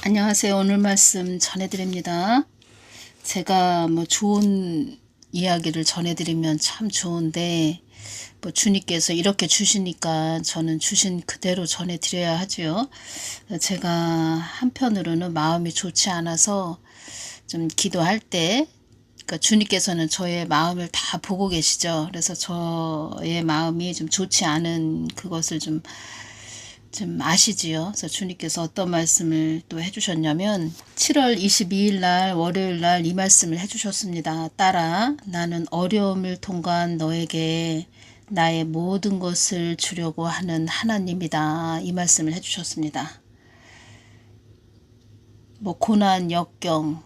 안녕하세요. 오늘 말씀 전해드립니다. 제가 좋은 이야기를 전해드리면 참 좋은데 주님께서 이렇게 주시니까 저는 주신 그대로 전해드려야 하죠. 제가 한편으로는 마음이 좋지 않아서 좀 기도할 때 그러니까 주님께서는 저의 마음을 다 보고 계시죠. 그래서 저의 마음이 좀 좋지 않은 그것을 좀 아시지요. 그래서 주님께서 어떤 말씀을 또 해주셨냐면 7월 22일 날 월요일 날 이 말씀을 해주셨습니다. 딸아, 나는 어려움을 통과한 너에게 나의 모든 것을 주려고 하는 하나님이다. 이 말씀을 해주셨습니다. 고난, 역경,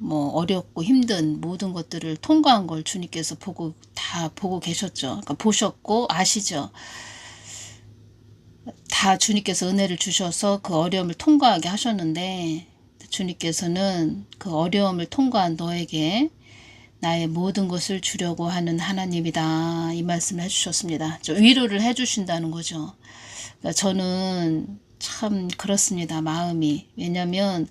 어렵고 힘든 모든 것들을 통과한 걸 주님께서 다 보고 계셨죠. 그러니까 보셨고 아시죠. 다 주님께서 은혜를 주셔서 그 어려움을 통과하게 하셨는데 주님께서는 그 어려움을 통과한 너에게 나의 모든 것을 주려고 하는 하나님이다. 이 말씀을 해주셨습니다. 위로를 해주신다는 거죠. 그러니까 저는 참 그렇습니다. 마음이. 왜냐하면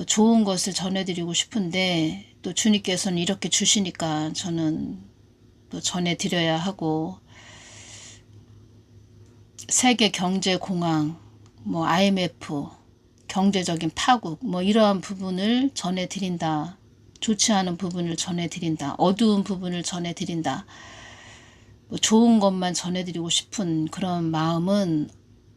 좋은 것을 전해드리고 싶은데 또 주님께서는 이렇게 주시니까 저는 또 전해드려야 하고 세계 경제 공황, IMF, 경제적인 파국, 이러한 부분을 전해드린다. 좋지 않은 부분을 전해드린다. 어두운 부분을 전해드린다. 좋은 것만 전해드리고 싶은 그런 마음은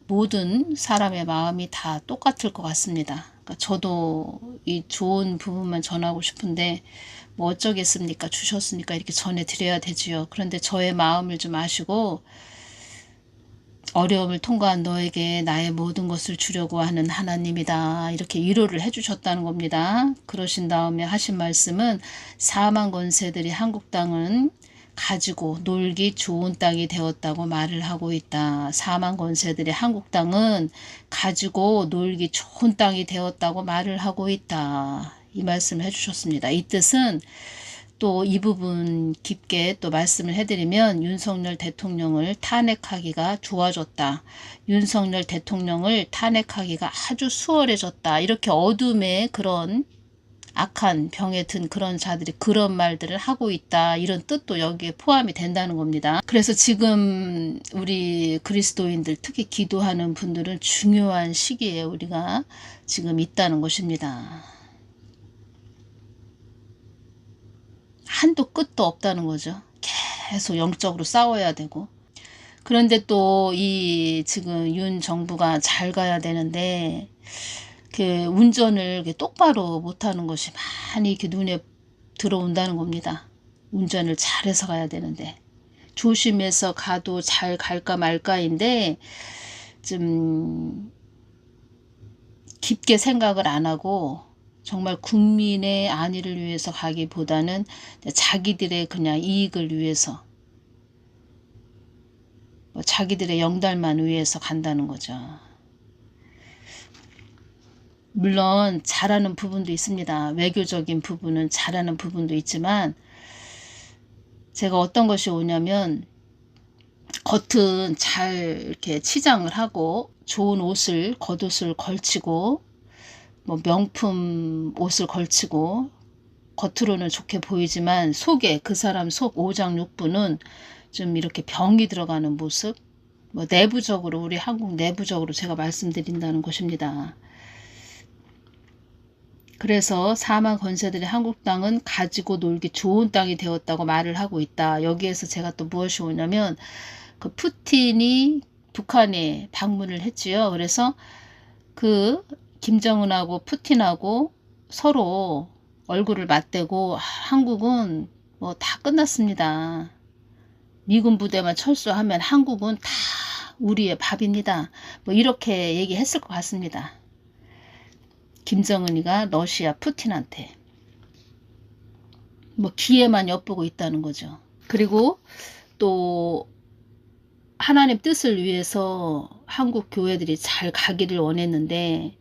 모든 사람의 마음이 다 똑같을 것 같습니다. 그러니까 저도 이 좋은 부분만 전하고 싶은데 어쩌겠습니까? 주셨으니까 이렇게 전해드려야 되지요. 그런데 저의 마음을 좀 아시고 어려움을 통과한 너에게 나의 모든 것을 주려고 하는 하나님이다. 이렇게 위로를 해주셨다는 겁니다. 그러신 다음에 하신 말씀은 사망 권세들이 한국 땅은 가지고 놀기 좋은 땅이 되었다고 말을 하고 있다. 사망 권세들이 한국 땅은 가지고 놀기 좋은 땅이 되었다고 말을 하고 있다. 이 말씀을 해주셨습니다. 이 뜻은 또 이 부분 깊게 또 말씀을 해드리면 윤석열 대통령을 탄핵하기가 좋아졌다. 윤석열 대통령을 탄핵하기가 아주 수월해졌다. 이렇게 어둠의 그런 악한 병에 든 그런 자들이 그런 말들을 하고 있다. 이런 뜻도 여기에 포함이 된다는 겁니다. 그래서 지금 우리 그리스도인들 특히 기도하는 분들은 중요한 시기에 우리가 지금 있다는 것입니다. 한도 끝도 없다는 거죠. 계속 영적으로 싸워야 되고. 그런데 또 이 지금 윤 정부가 잘 가야 되는데 그 운전을 똑바로 못하는 것이 많이 이렇게 눈에 들어온다는 겁니다. 운전을 잘해서 가야 되는데 조심해서 가도 잘 갈까 말까인데 좀 깊게 생각을 안 하고 정말 국민의 안위를 위해서 가기보다는 자기들의 그냥 이익을 위해서 자기들의 영달만 위해서 간다는 거죠. 물론 잘하는 부분도 있습니다. 외교적인 부분은 잘하는 부분도 있지만 제가 어떤 것이 오냐면 겉은 잘 이렇게 치장을 하고 좋은 옷을 겉옷을 걸치고 명품 옷을 걸치고 겉으로는 좋게 보이지만 속에 그 사람 속 오장육부는 좀 이렇게 병이 들어가는 모습 내부적으로 우리 한국 내부적으로 제가 말씀드린다는 것입니다. 그래서 사망 권세들이 한국 땅은 가지고 놀기 좋은 땅이 되었다고 말을 하고 있다. 여기에서 제가 또 무엇이 오냐면 그 푸틴이 북한에 방문을 했지요. 그래서 그 김정은하고 푸틴하고 서로 얼굴을 맞대고 한국은 다 끝났습니다. 미군 부대만 철수하면 한국은 다 우리의 밥입니다. 이렇게 얘기했을 것 같습니다. 김정은이가 러시아 푸틴한테 기회만 엿보고 있다는 거죠. 그리고 또 하나님 뜻을 위해서 한국 교회들이 잘 가기를 원했는데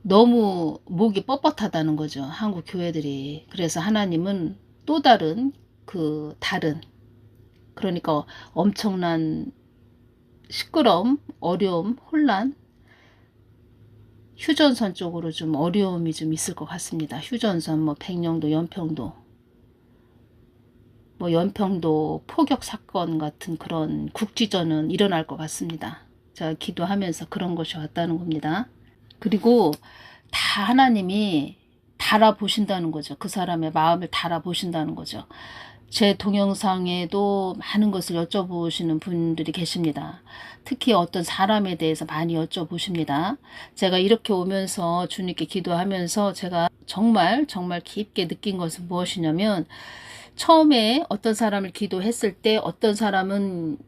너무 목이 뻣뻣하다는 거죠. 한국 교회들이. 그래서 하나님은 또 다른 그러니까 엄청난 시끄러움, 어려움, 혼란 휴전선 쪽으로 좀 어려움이 좀 있을 것 같습니다. 휴전선, 뭐 백령도, 연평도, 뭐 연평도 포격 사건 같은 그런 국지전은 일어날 것 같습니다. 제가 기도하면서 그런 것이 왔다는 겁니다. 그리고 다 하나님이 달아보신다는 거죠. 그 사람의 마음을 달아보신다는 거죠. 제 동영상에도 많은 것을 여쭤보시는 분들이 계십니다. 특히 어떤 사람에 대해서 많이 여쭤보십니다. 제가 이렇게 오면서 주님께 기도하면서 제가 정말 깊게 느낀 것은 무엇이냐면, 처음에 어떤 사람을 기도했을 때 어떤 사람은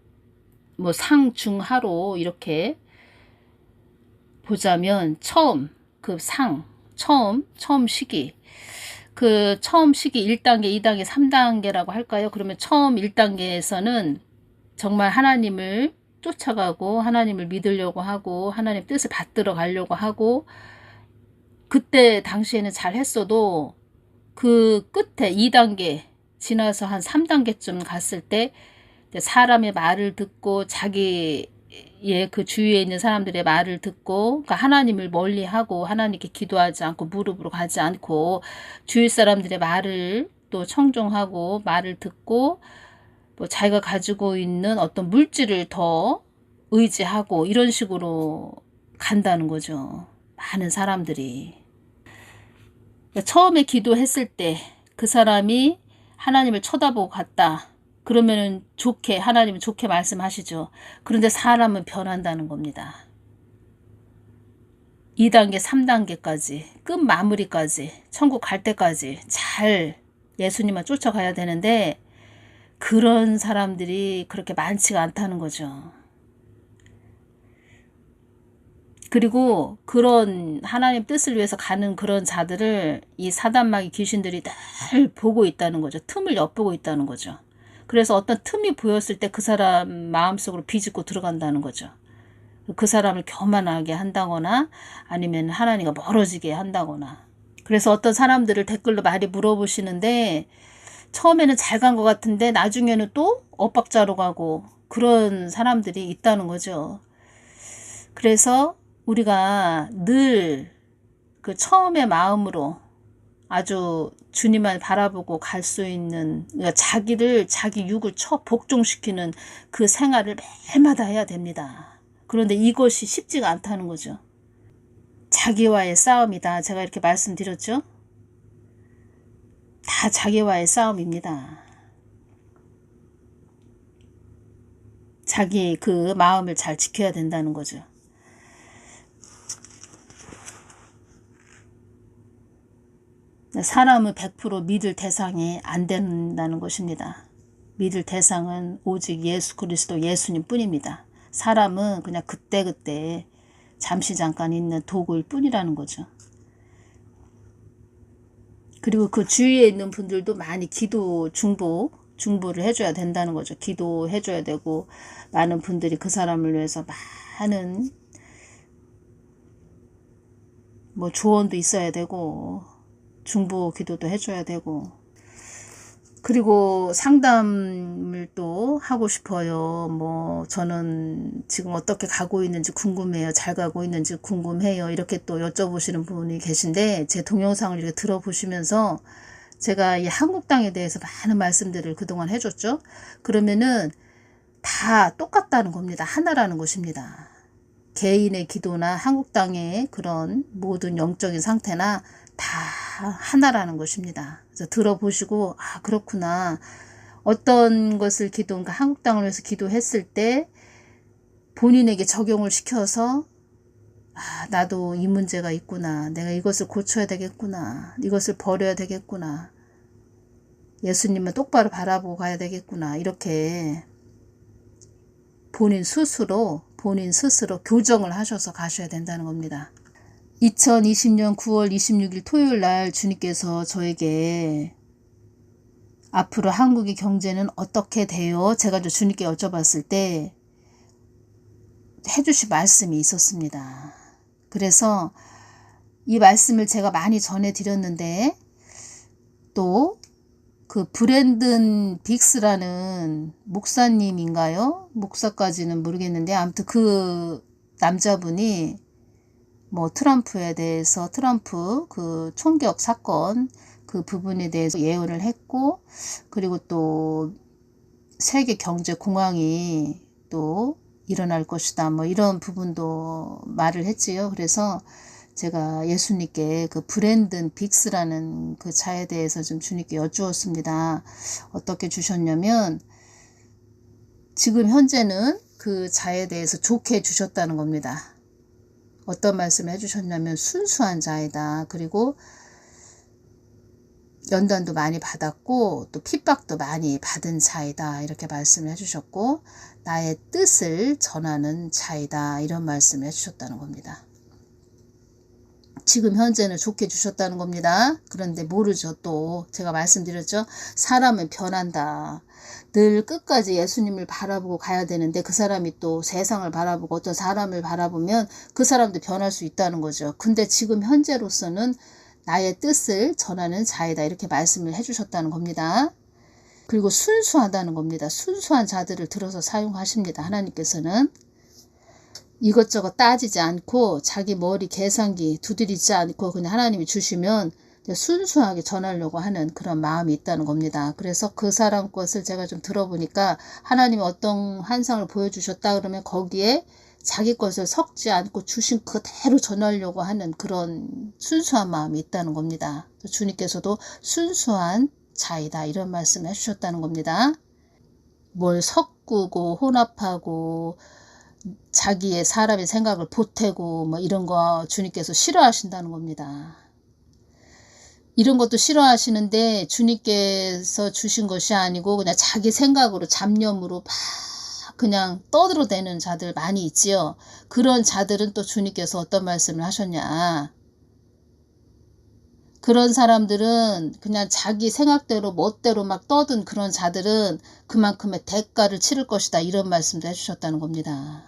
뭐 상중하로 이렇게 보자면, 처음 시기, 그 처음 시기 1단계, 2단계, 3단계라고 할까요? 그러면 처음 1단계에서는 정말 하나님을 쫓아가고 하나님을 믿으려고 하고 하나님 뜻을 받들어 가려고 하고, 그때 당시에는 잘 했어도 그 끝에 2단계 지나서 한 3단계쯤 갔을 때 사람의 말을 듣고 자기의 그 주위에 있는 사람들의 말을 듣고, 그러니까 하나님을 멀리하고 하나님께 기도하지 않고 무릎으로 가지 않고 주위 사람들의 말을 또 청종하고 말을 듣고, 뭐 자기가 가지고 있는 어떤 물질을 더 의지하고 이런 식으로 간다는 거죠. 많은 사람들이. 그러니까 처음에 기도했을 때 그 사람이 하나님을 쳐다보고 갔다. 그러면은 좋게, 하나님은 좋게 말씀하시죠. 그런데 사람은 변한다는 겁니다. 2단계, 3단계까지, 끝 마무리까지, 천국 갈 때까지 잘 예수님만 쫓아가야 되는데, 그런 사람들이 그렇게 많지가 않다는 거죠. 그리고 그런 하나님 뜻을 위해서 가는 그런 자들을 이 사단마귀 귀신들이 늘 보고 있다는 거죠. 틈을 엿보고 있다는 거죠. 그래서 어떤 틈이 보였을 때 그 사람 마음속으로 비집고 들어간다는 거죠. 그 사람을 교만하게 한다거나 아니면 하나님과 멀어지게 한다거나. 그래서 어떤 사람들을 댓글로 많이 물어보시는데, 처음에는 잘 간 것 같은데 나중에는 또 엇박자로 가고 그런 사람들이 있다는 거죠. 그래서 우리가 늘 그 처음의 마음으로 아주 주님만 바라보고 갈 수 있는, 그러니까 자기 육을 복종시키는 그 생활을 매일마다 해야 됩니다. 그런데 이것이 쉽지가 않다는 거죠. 자기와의 싸움이다. 제가 이렇게 말씀드렸죠. 다 자기와의 싸움입니다. 자기 그 마음을 잘 지켜야 된다는 거죠. 사람은 100% 믿을 대상이 안 된다는 것입니다. 믿을 대상은 오직 예수 그리스도 예수님 뿐입니다. 사람은 그냥 그때그때 잠시 잠깐 있는 도구일 뿐이라는 거죠. 그리고 그 주위에 있는 분들도 많이 중보를 해줘야 된다는 거죠. 기도해줘야 되고, 많은 분들이 그 사람을 위해서 많은 뭐 조언도 있어야 되고 중보 기도도 해줘야 되고, 그리고 상담을 또 하고 싶어요. 뭐 저는 지금 어떻게 가고 있는지 궁금해요. 잘 가고 있는지 궁금해요. 이렇게 또 여쭤보시는 분이 계신데, 제 동영상을 이렇게 들어보시면서 제가 이 한국당에 대해서 많은 말씀들을 그동안 해줬죠. 그러면은 다 똑같다는 겁니다. 하나라는 것입니다. 개인의 기도나 한국당의 그런 모든 영적인 상태나 다 하나라는 것입니다. 그래서 들어보시고, 아 그렇구나. 어떤 것을 그러니까 한국당을 위해서 기도했을 때 본인에게 적용을 시켜서, 아 나도 이 문제가 있구나. 내가 이것을 고쳐야 되겠구나. 이것을 버려야 되겠구나. 예수님은 똑바로 바라보고 가야 되겠구나. 이렇게 본인 스스로 교정을 하셔서 가셔야 된다는 겁니다. 2020년 9월 26일 토요일 날 주님께서 저에게 앞으로 한국의 경제는 어떻게 돼요? 제가 주님께 여쭤봤을 때 해주신 말씀이 있었습니다. 그래서 이 말씀을 제가 많이 전해드렸는데, 또 그 브랜든 빅스라는 목사님인가요? 목사까지는 모르겠는데 아무튼 그 남자분이 뭐 트럼프에 대해서 트럼프 그 총격 사건 그 부분에 대해서 예언을 했고, 그리고 또 세계 경제 공황이 또 일어날 것이다 뭐 이런 부분도 말을 했지요. 그래서 제가 예수님께 그 브랜든 빅스라는 그 자에 대해서 좀 주님께 여쭈었습니다. 어떻게 주셨냐면 지금 현재는 그 자에 대해서 좋게 주셨다는 겁니다. 어떤 말씀을 해주셨냐면 순수한 자이다. 그리고 연단도 많이 받았고 또 핍박도 많이 받은 자이다. 이렇게 말씀을 해주셨고 나의 뜻을 전하는 자이다. 이런 말씀을 해주셨다는 겁니다. 지금 현재는 좋게 주셨다는 겁니다. 그런데 모르죠. 또 제가 말씀드렸죠. 사람은 변한다. 늘 끝까지 예수님을 바라보고 가야 되는데 그 사람이 또 세상을 바라보고 어떤 사람을 바라보면 그 사람도 변할 수 있다는 거죠. 근데 지금 현재로서는 나의 뜻을 전하는 자이다. 이렇게 말씀을 해주셨다는 겁니다. 그리고 순수하다는 겁니다. 순수한 자들을 들어서 사용하십니다. 하나님께서는. 이것저것 따지지 않고 자기 머리 계산기 두드리지 않고 그냥 하나님이 주시면 순수하게 전하려고 하는 그런 마음이 있다는 겁니다. 그래서 그 사람 것을 제가 좀 들어보니까 하나님이 어떤 환상을 보여주셨다 그러면 거기에 자기 것을 섞지 않고 주신 그대로 전하려고 하는 그런 순수한 마음이 있다는 겁니다. 주님께서도 순수한 자이다 이런 말씀을 해주셨다는 겁니다. 뭘 섞고 혼합하고 자기의 사람의 생각을 보태고 뭐 이런 거 주님께서 싫어하신다는 겁니다. 이런 것도 싫어하시는데 주님께서 주신 것이 아니고 그냥 자기 생각으로 잡념으로 막 그냥 떠들어대는 자들 많이 있지요. 그런 자들은 또 주님께서 어떤 말씀을 하셨냐. 그런 사람들은 그냥 자기 생각대로 멋대로 막 떠든 그런 자들은 그만큼의 대가를 치를 것이다. 이런 말씀도 해주셨다는 겁니다.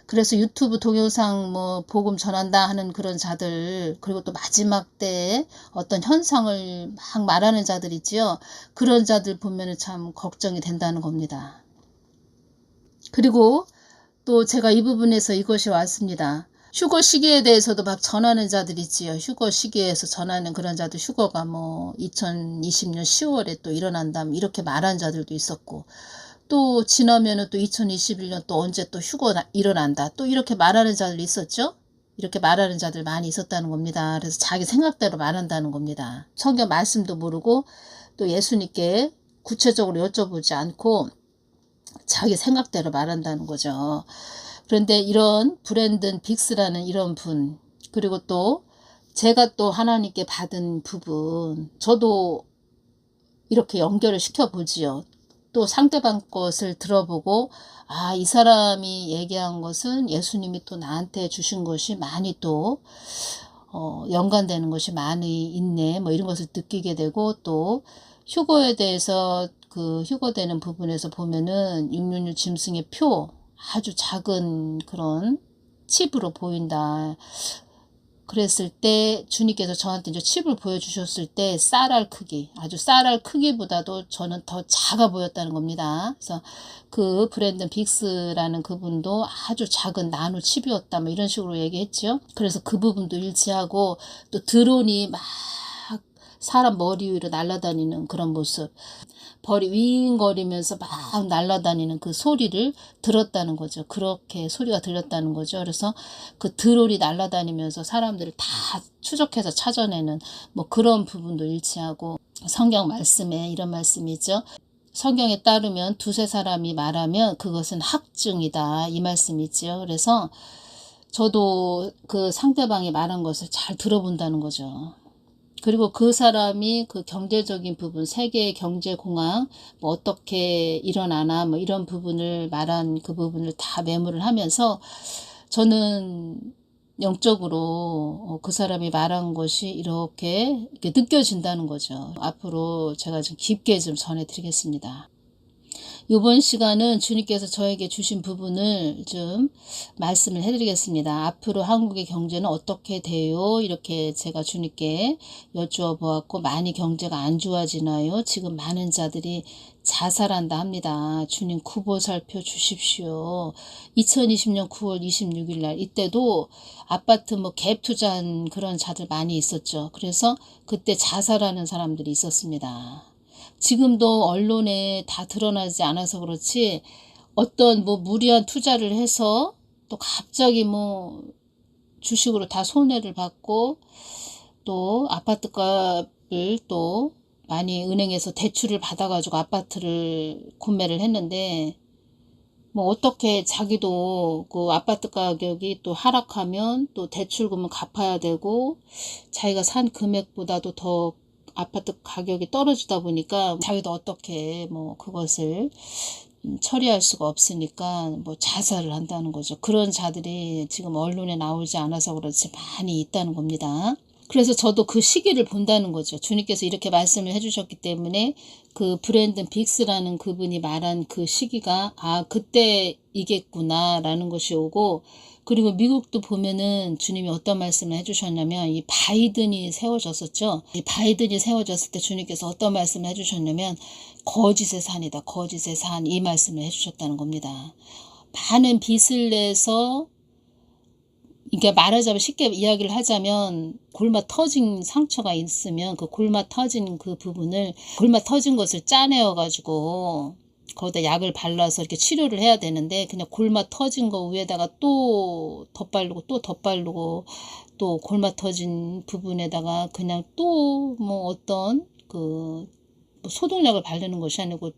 그래서 유튜브 동영상 뭐 복음 전한다 하는 그런 자들, 그리고 또 마지막 때에 어떤 현상을 막 말하는 자들 있지요. 그런 자들 보면은 참 걱정이 된다는 겁니다. 그리고 또 제가 이 부분에서 이것이 왔습니다. 휴거 시기에 대해서도 막 전하는 자들 있지요. 휴거 시기에서 전하는 그런 자들, 휴거가 뭐 2020년 10월에 또 일어난다면 이렇게 말한 자들도 있었고, 또 지나면은 또 2021년 또 언제 또 휴거 일어난다. 또 이렇게 말하는 자들 있었죠. 이렇게 말하는 자들 많이 있었다는 겁니다. 그래서 자기 생각대로 말한다는 겁니다. 성경 말씀도 모르고 또 예수님께 구체적으로 여쭤보지 않고 자기 생각대로 말한다는 거죠. 그런데 이런 브랜든 빅스라는 이런 분, 그리고 또 제가 또 하나님께 받은 부분, 저도 이렇게 연결을 시켜보지요. 또 상대방 것을 들어보고 아, 이 사람이 얘기한 것은 예수님이 또 나한테 주신 것이 많이 또 연관되는 것이 많이 있네. 뭐 이런 것을 느끼게 되고, 또 휴거에 대해서 그 휴거되는 부분에서 보면은 666 짐승의 표 아주 작은 그런 칩으로 보인다. 그랬을 때 주님께서 저한테 이제 칩을 보여주셨을 때 쌀알 크기, 아주 쌀알 크기보다도 저는 더 작아 보였다는 겁니다. 그래서 그 브랜든 빅스라는 그분도 아주 작은 나노 칩이었다 뭐 이런 식으로 얘기했죠. 그래서 그 부분도 일치하고, 또 드론이 막 사람 머리 위로 날아다니는 그런 모습, 벌이 윙거리면서 막 날아다니는 그 소리를 들었다는 거죠. 그렇게 소리가 들렸다는 거죠. 그래서 그 드론이 날아다니면서 사람들을 다 추적해서 찾아내는 뭐 그런 부분도 일치하고, 성경 말씀에 이런 말씀이 있죠. 성경에 따르면 두세 사람이 말하면 그것은 학증이다. 이 말씀이 있죠. 그래서 저도 그 상대방이 말한 것을 잘 들어본다는 거죠. 그리고 그 사람이 그 경제적인 부분, 세계의 경제공황, 뭐 어떻게 일어나나 뭐 이런 부분을 말한 그 부분을 다 메모를 하면서 저는 영적으로 그 사람이 말한 것이 이렇게 느껴진다는 거죠. 앞으로 제가 좀 깊게 좀 전해드리겠습니다. 이번 시간은 주님께서 저에게 주신 부분을 좀 말씀을 해드리겠습니다. 앞으로 한국의 경제는 어떻게 돼요? 이렇게 제가 주님께 여쭈어 보았고, 많이 경제가 안 좋아지나요? 지금 많은 자들이 자살한다 합니다. 주님 구보 살펴 주십시오. 2020년 9월 26일 날 이때도 아파트 뭐 갭 투자한 그런 자들 많이 있었죠. 그래서 그때 자살하는 사람들이 있었습니다. 지금도 언론에 다 드러나지 않아서 그렇지 어떤 뭐 무리한 투자를 해서 또 갑자기 뭐 주식으로 다 손해를 받고 또 아파트 값을 또 많이 은행에서 대출을 받아가지고 아파트를 구매를 했는데 뭐 어떻게 자기도 그 아파트 가격이 또 하락하면 또 대출금은 갚아야 되고 자기가 산 금액보다도 더 아파트 가격이 떨어지다 보니까 자기도 어떻게 뭐 그것을 처리할 수가 없으니까 뭐 자살을 한다는 거죠. 그런 자들이 지금 언론에 나오지 않아서 그렇지 많이 있다는 겁니다. 그래서 저도 그 시기를 본다는 거죠. 주님께서 이렇게 말씀을 해주셨기 때문에 그 브랜든 빅스라는 그분이 말한 그 시기가 그때이겠구나 라는 것이 오고, 그리고 미국도 보면은 주님이 어떤 말씀을 해주셨냐면 이 바이든이 세워졌었죠. 이 바이든이 세워졌을 때 주님께서 어떤 말씀을 해주셨냐면 거짓의 산이다. 거짓의 산, 이 말씀을 해주셨다는 겁니다. 많은 빚을 내서, 그러니까 말하자면 쉽게 이야기를 하자면 골마 터진 상처가 있으면 그 골마 터진 그 부분을, 골마 터진 것을 짜내어 가지고 거기다 약을 발라서 이렇게 치료를 해야 되는데 그냥 골마 터진 거 위에다가 또 덧바르고 또 덧바르고 또 골마 터진 부분에다가 그냥 또 뭐 어떤 그 소독약을 바르는 것이 아니고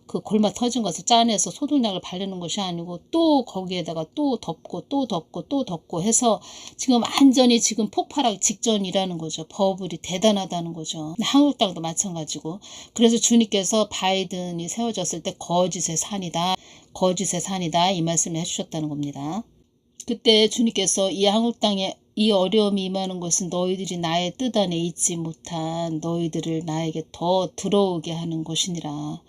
그 골마 터진 것을 짜내서 소독약을 바르는 것이 아니고 또 거기에다가 또 덮고 또 덮고 또 덮고 해서 지금 완전히 지금 폭발하기 직전이라는 거죠. 버블이 대단하다는 거죠. 한국 땅도 마찬가지고. 그래서 주님께서 바이든이 세워졌을 때 거짓의 산이다. 거짓의 산이다. 이 말씀을 해주셨다는 겁니다. 그때 주님께서 이 한국 땅에 이 어려움이 임하는 것은 너희들이 나의 뜻 안에 있지 못한 너희들을 나에게 더 들어오게 하는 것이니라.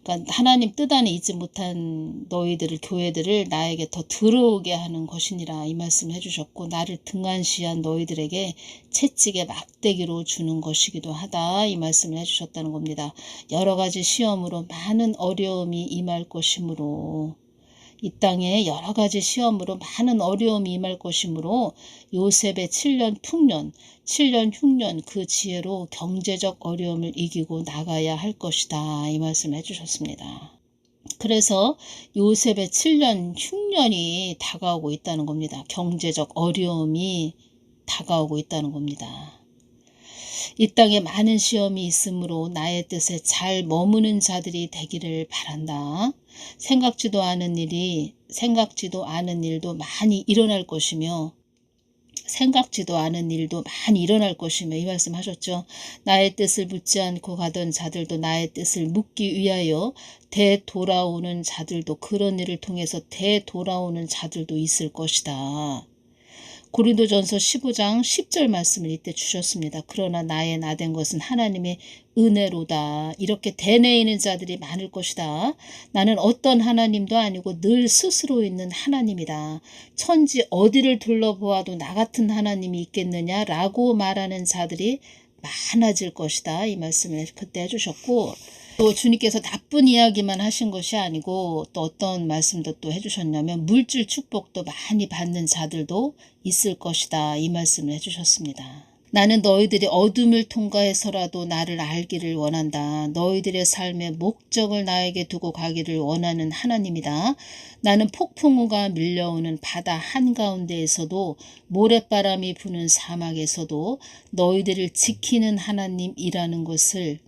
그러니까 하나님 뜻 안에 있지 못한 너희들을, 교회들을 나에게 더 들어오게 하는 것이니라, 이 말씀을 해주셨고, 나를 등한시한 너희들에게 채찍의 막대기로 주는 것이기도 하다, 이 말씀을 해주셨다는 겁니다. 여러 가지 시험으로 많은 어려움이 임할 것이므로, 이 땅에 여러 가지 시험으로 많은 어려움이 임할 것이므로 요셉의 7년 풍년, 7년 흉년 그 지혜로 경제적 어려움을 이기고 나가야 할 것이다, 이 말씀을 해주셨습니다. 그래서 요셉의 7년 흉년이 다가오고 있다는 겁니다. 경제적 어려움이 다가오고 있다는 겁니다. 이 땅에 많은 시험이 있으므로 나의 뜻에 잘 머무는 자들이 되기를 바란다. 생각지도 않은 일도 많이 일어날 것이며, 이 말씀 하셨죠. 나의 뜻을 묻지 않고 가던 자들도 나의 뜻을 묻기 위하여 되돌아오는 자들도, 그런 일을 통해서 되돌아오는 자들도 있을 것이다. 고린도전서 15장 10절 말씀을 이때 주셨습니다. 그러나 나의 나된 것은 하나님의 은혜로다. 이렇게 되뇌이는 자들이 많을 것이다. 나는 어떤 하나님도 아니고 늘 스스로 있는 하나님이다. 천지 어디를 둘러보아도 나 같은 하나님이 있겠느냐라고 말하는 자들이 많아질 것이다. 이 말씀을 그때 해주셨고, 또 주님께서 나쁜 이야기만 하신 것이 아니고 또 어떤 말씀도 또 해주셨냐면 물질 축복도 많이 받는 자들도 있을 것이다, 이 말씀을 해주셨습니다. 나는 너희들이 어둠을 통과해서라도 나를 알기를 원한다. 너희들의 삶의 목적을 나에게 두고 가기를 원하는 하나님이다. 나는 폭풍우가 밀려오는 바다 한가운데에서도 모래바람이 부는 사막에서도 너희들을 지키는 하나님이라는 것을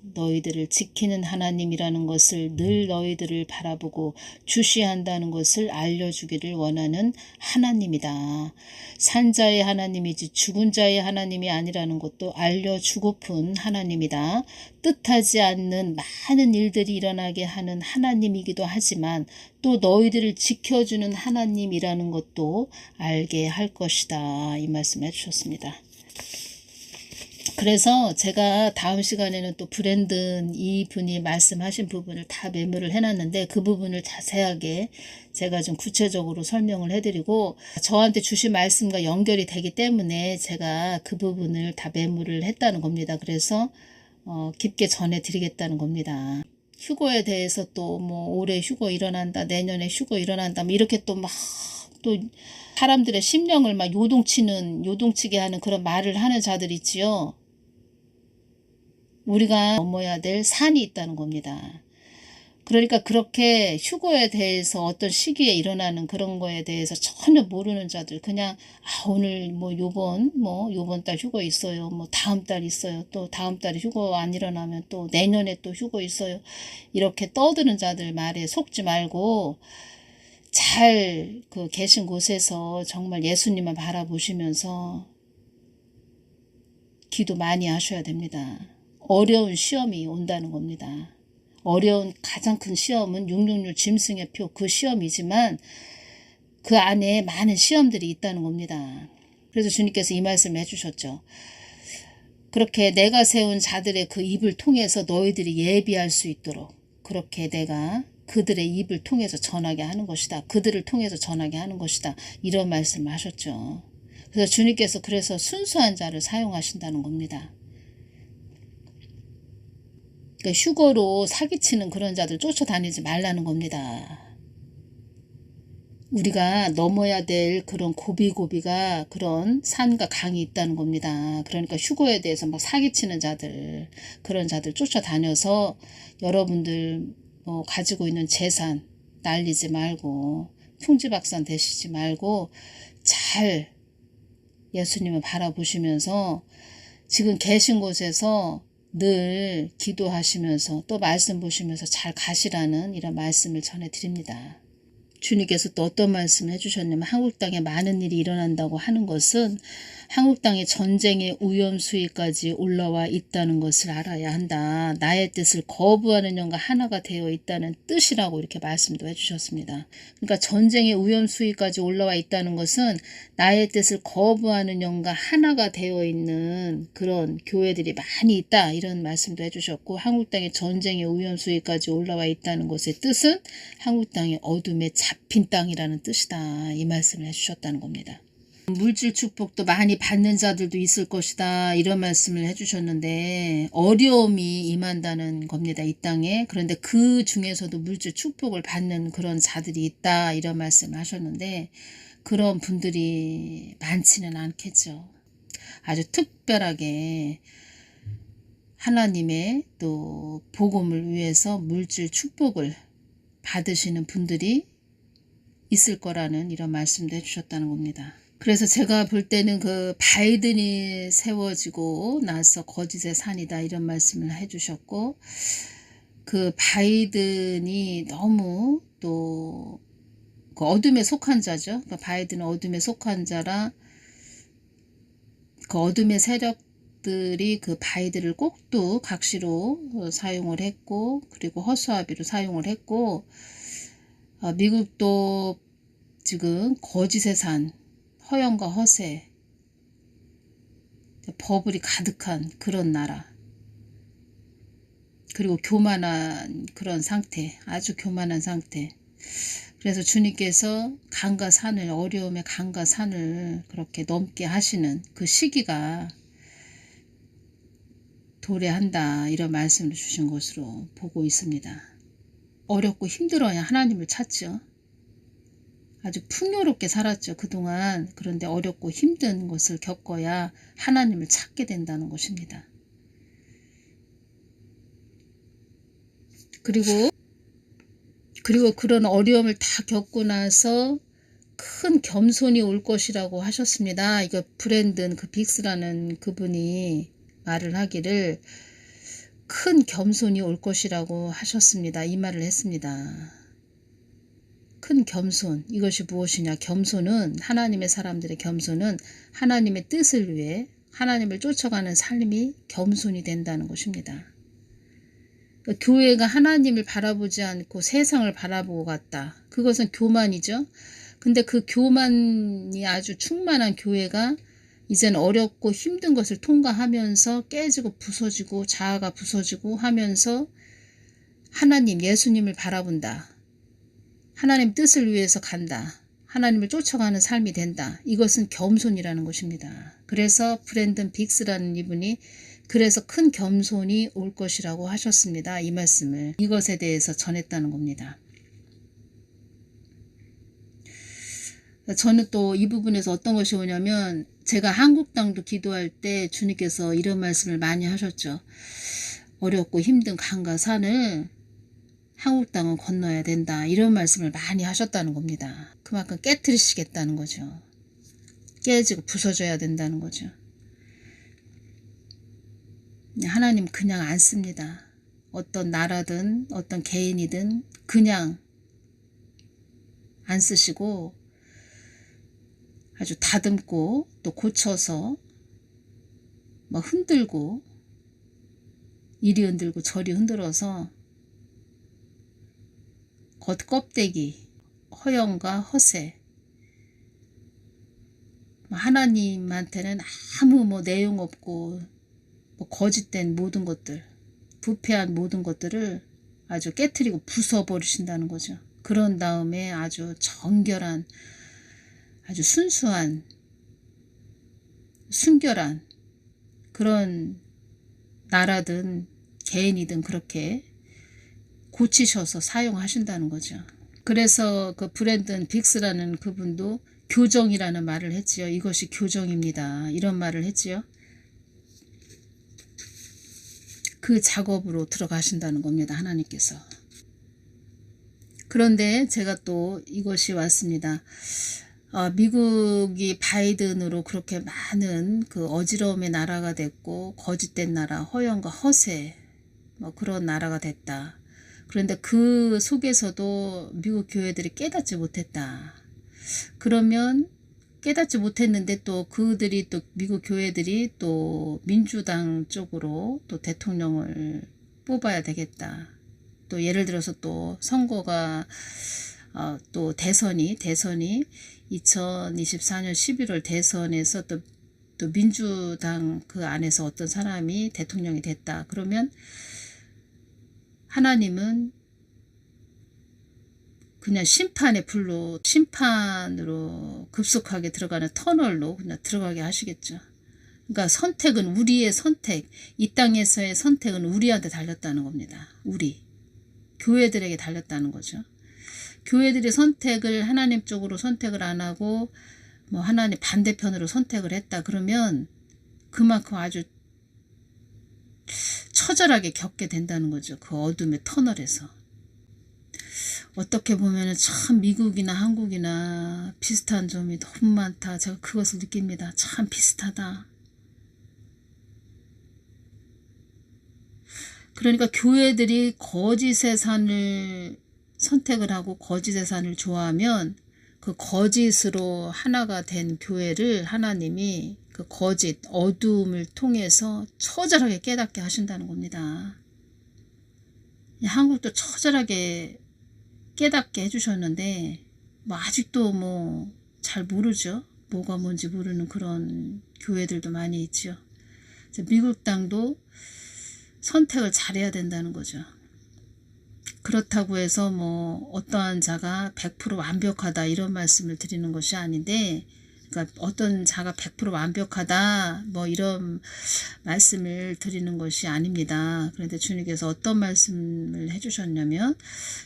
늘 너희들을 바라보고 주시한다는 것을 알려주기를 원하는 하나님이다. 산자의 하나님이지 죽은 자의 하나님이 아니라는 것도 알려주고픈 하나님이다. 뜻하지 않는 많은 일들이 일어나게 하는 하나님이기도 하지만 또 너희들을 지켜주는 하나님이라는 것도 알게 할 것이다, 이 말씀 해주셨습니다. 그래서 제가 다음 시간에는 또 브랜든 이분이 말씀하신 부분을 다 메모를 해놨는데 그 부분을 자세하게 제가 좀 구체적으로 설명을 해드리고, 저한테 주신 말씀과 연결이 되기 때문에 제가 그 부분을 다 메모를 했다는 겁니다. 그래서 깊게 전해드리겠다는 겁니다. 휴거에 대해서 또 뭐 올해 휴거 일어난다, 내년에 휴거 일어난다, 뭐 이렇게 또 막 또 사람들의 심령을 막 요동치게 하는 그런 말을 하는 자들 있지요. 우리가 넘어야 될 산이 있다는 겁니다. 그러니까 그렇게 휴거에 대해서 어떤 시기에 일어나는 그런 거에 대해서 전혀 모르는 자들, 그냥 오늘 뭐 요번 달 휴거 있어요, 뭐 다음 달 있어요, 또 다음 달에 휴거 안 일어나면 또 내년에 또 휴거 있어요, 이렇게 떠드는 자들 말에 속지 말고 잘 계신 곳에서 정말 예수님만 바라보시면서 기도 많이 하셔야 됩니다. 어려운 시험이 온다는 겁니다. 어려운 가장 큰 시험은 666 짐승의 표, 그 시험이지만 그 안에 많은 시험들이 있다는 겁니다. 그래서 주님께서 이 말씀을 해주셨죠. 그렇게 내가 세운 자들의 그 입을 통해서 너희들이 예비할 수 있도록 그렇게 내가 그들의 입을 통해서 전하게 하는 것이다. 그들을 통해서 전하게 하는 것이다. 이런 말씀을 하셨죠. 그래서 주님께서 그래서 순수한 자를 사용하신다는 겁니다. 그러니까 휴거로 사기치는 그런 자들 쫓아다니지 말라는 겁니다. 우리가 넘어야 될 그런 고비고비가 그런 산과 강이 있다는 겁니다. 그러니까 휴거에 대해서 막 사기치는 자들, 그런 자들 쫓아다녀서 여러분들 가지고 있는 재산 날리지 말고 풍지박산 되시지 말고 잘 예수님을 바라보시면서 지금 계신 곳에서 늘 기도하시면서 또 말씀 보시면서 잘 가시라는 이런 말씀을 전해드립니다. 주님께서 또 어떤 말씀을 해주셨냐면 한국 땅에 많은 일이 일어난다고 하는 것은 한국 땅의 전쟁의 위험 수위까지 올라와 있다는 것을 알아야 한다. 나의 뜻을 거부하는 영과 하나가 되어 있다는 뜻이라고 이렇게 말씀도 해주셨습니다. 그러니까 전쟁의 위험 수위까지 올라와 있다는 것은 나의 뜻을 거부하는 영과 하나가 되어 있는 그런 교회들이 많이 있다. 이런 말씀도 해주셨고 한국 땅의 전쟁의 위험 수위까지 올라와 있다는 것의 뜻은 한국 땅의 어둠에 잡힌 땅이라는 뜻이다. 이 말씀을 해주셨다는 겁니다. 물질 축복도 많이 받는 자들도 있을 것이다. 이런 말씀을 해주셨는데 어려움이 임한다는 겁니다. 이 땅에. 그런데 그 중에서도 물질 축복을 받는 그런 자들이 있다. 이런 말씀을 하셨는데 그런 분들이 많지는 않겠죠. 아주 특별하게 하나님의 또 복음을 위해서 물질 축복을 받으시는 분들이 있을 거라는 이런 말씀도 해주셨다는 겁니다. 그래서 제가 볼 때는 그 바이든이 세워지고 나서 거짓의 산이다 이런 말씀을 해주셨고 그 바이든이 너무 또 그 어둠에 속한 자죠. 그러니까 바이든은 어둠에 속한 자라 그 어둠의 세력들이 그 바이든을 꼭두 각시로 사용을 했고 그리고 허수아비로 사용을 했고 미국도 지금 거짓의 산 허영과 허세, 버블이 가득한 그런 나라, 그리고 교만한 그런 상태, 아주 교만한 상태. 그래서 주님께서 강과 산을, 어려움의 강과 산을 그렇게 넘게 하시는 그 시기가 도래한다 이런 말씀을 주신 것으로 보고 있습니다. 어렵고 힘들어야 하나님을 찾죠. 아주 풍요롭게 살았죠. 그동안. 그런데 어렵고 힘든 것을 겪어야 하나님을 찾게 된다는 것입니다. 그리고 그런 어려움을 다 겪고 나서 큰 겸손이 올 것이라고 하셨습니다. 이거 브랜든 빅스라는 그분이 말을 하기를 큰 겸손이 올 것이라고 하셨습니다. 이 말을 했습니다. 큰 겸손, 이것이 무엇이냐? 겸손은 하나님의 사람들의 겸손은 하나님의 뜻을 위해 하나님을 쫓아가는 삶이 겸손이 된다는 것입니다. 그러니까 교회가 하나님을 바라보지 않고 세상을 바라보고 갔다. 그것은 교만이죠. 근데 그 교만이 아주 충만한 교회가 이젠 어렵고 힘든 것을 통과하면서 깨지고 부서지고 자아가 부서지고 하면서 하나님, 예수님을 바라본다. 하나님 뜻을 위해서 간다. 하나님을 쫓아가는 삶이 된다. 이것은 겸손이라는 것입니다. 그래서 브랜든 빅스라는 이분이 그래서 큰 겸손이 올 것이라고 하셨습니다. 이 말씀을 이것에 대해서 전했다는 겁니다. 저는 또 이 부분에서 어떤 것이 오냐면 제가 한국당도 기도할 때 주님께서 이런 말씀을 많이 하셨죠. 어렵고 힘든 강과 산을 한국당은 건너야 된다. 이런 말씀을 많이 하셨다는 겁니다. 그만큼 깨트리시겠다는 거죠. 깨지고 부서져야 된다는 거죠. 하나님 그냥 안 씁니다. 어떤 나라든 어떤 개인이든 그냥 안 쓰시고 아주 다듬고 또 고쳐서 막 흔들고 이리 흔들고 저리 흔들어서 겉껍데기 허영과 허세 하나님한테는 아무 뭐 내용 없고 뭐 거짓된 모든 것들 부패한 모든 것들을 아주 깨트리고 부숴버리신다는 거죠. 그런 다음에 아주 정결한 아주 순수한 순결한 그런 나라든 개인이든 그렇게 고치셔서 사용하신다는 거죠. 그래서 그 브랜든 빅스라는 그분도 교정이라는 말을 했지요. 이것이 교정입니다. 이런 말을 했지요. 그 작업으로 들어가신다는 겁니다. 하나님께서. 그런데 제가 또 이것이 왔습니다. 미국이 바이든으로 그렇게 많은 그 어지러움의 나라가 됐고 거짓된 나라, 허영과 허세 뭐 그런 나라가 됐다. 그런데 그 속에서도 미국 교회들이 깨닫지 못했다. 그러면 깨닫지 못했는데 또 그들이 또 미국 교회들이 또 민주당 쪽으로 또 대통령을 뽑아야 되겠다. 또 예를 들어서 또 선거가 또 대선이 2024년 11월 대선에서 또 민주당 그 안에서 어떤 사람이 대통령이 됐다. 그러면 하나님은 그냥 심판의 불로 심판으로 급속하게 들어가는 터널로 그냥 들어가게 하시겠죠. 그러니까 선택은 우리의 선택, 이 땅에서의 선택은 우리한테 달렸다는 겁니다. 우리 교회들에게 달렸다는 거죠. 교회들이 선택을 하나님 쪽으로 선택을 안 하고 뭐 하나님 반대편으로 선택을 했다 그러면 그만큼 아주 처절하게 겪게 된다는 거죠. 그 어둠의 터널에서. 어떻게 보면 참 미국이나 한국이나 비슷한 점이 너무 많다. 제가 그것을 느낍니다. 참 비슷하다. 그러니까 교회들이 거짓의 산을 선택을 하고 거짓의 산을 좋아하면 그 거짓으로 하나가 된 교회를 하나님이 그 거짓, 어두움을 통해서 처절하게 깨닫게 하신다는 겁니다. 한국도 처절하게 깨닫게 해주셨는데 뭐 아직도 뭐 잘 모르죠. 뭐가 뭔지 모르는 그런 교회들도 많이 있죠. 미국 땅도 선택을 잘해야 된다는 거죠. 그렇다고 해서 뭐 어떠한 자가 100% 완벽하다 이런 말씀을 드리는 것이 아닌데, 그러니까 어떤 자가 100% 완벽하다 뭐 이런 말씀을 드리는 것이 아닙니다. 그런데 주님께서 어떤 말씀을 해주셨냐면,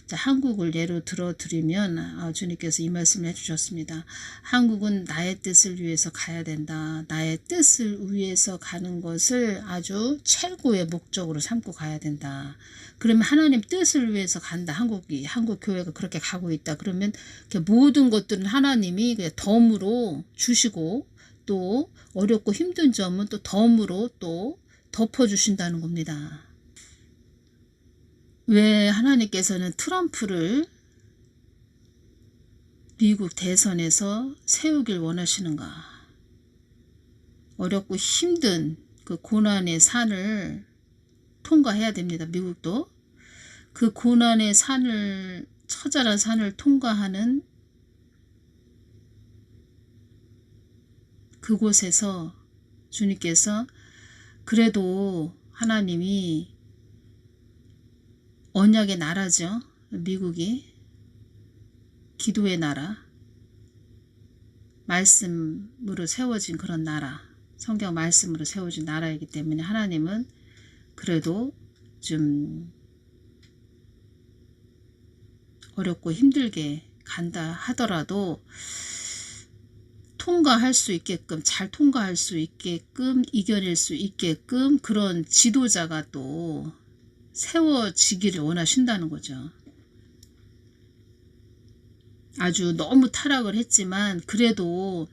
자, 한국을 예로 들어드리면 주님께서 이 말씀을 해주셨습니다. 한국은 나의 뜻을 위해서 가야 된다. 나의 뜻을 위해서 가는 것을 아주 최고의 목적으로 삼고 가야 된다. 그러면 하나님 뜻을 위해서 간다. 한국 교회가 그렇게 가고 있다. 그러면 모든 것들은 하나님이 덤으로 주시고 또 어렵고 힘든 점은 또 덤으로 또 덮어주신다는 겁니다. 왜 하나님께서는 트럼프를 미국 대선에서 세우길 원하시는가? 어렵고 힘든 그 고난의 산을 통과해야 됩니다. 미국도. 그 고난의 산을, 처절한 산을 통과하는 그곳에서 주님께서 그래도 하나님이 언약의 나라죠. 미국이 말씀으로 세워진 그런 나라, 성경 말씀으로 세워진 나라이기 때문에 하나님은 그래도 좀 어렵고 힘들게 간다 하더라도 통과할 수 있게끔, 잘 통과할 수 있게끔, 이겨낼 수 있게끔 그런 지도자가 또 세워지기를 원하신다는 거죠. 아주 너무 타락을 했지만 그래도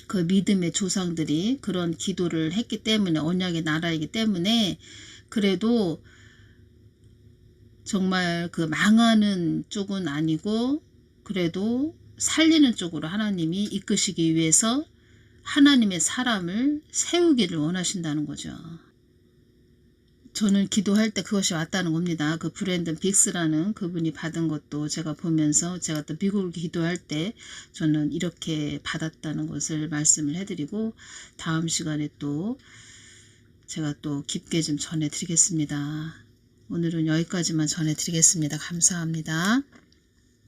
그 믿음의 조상들이 그런 기도를 했기 때문에, 언약의 나라이기 때문에 그래도 정말 그 망하는 쪽은 아니고 그래도 살리는 쪽으로 하나님이 이끄시기 위해서 하나님의 사람을 세우기를 원하신다는 거죠. 저는 기도할 때 그것이 왔다는 겁니다. 그 브랜든 빅스라는 그분이 받은 것도 제가 보면서 제가 또 미국을 기도할 때 저는 이렇게 받았다는 것을 말씀을 해드리고, 다음 시간에 또 제가 또 깊게 좀 전해드리겠습니다. 오늘은 여기까지만 전해드리겠습니다. 감사합니다.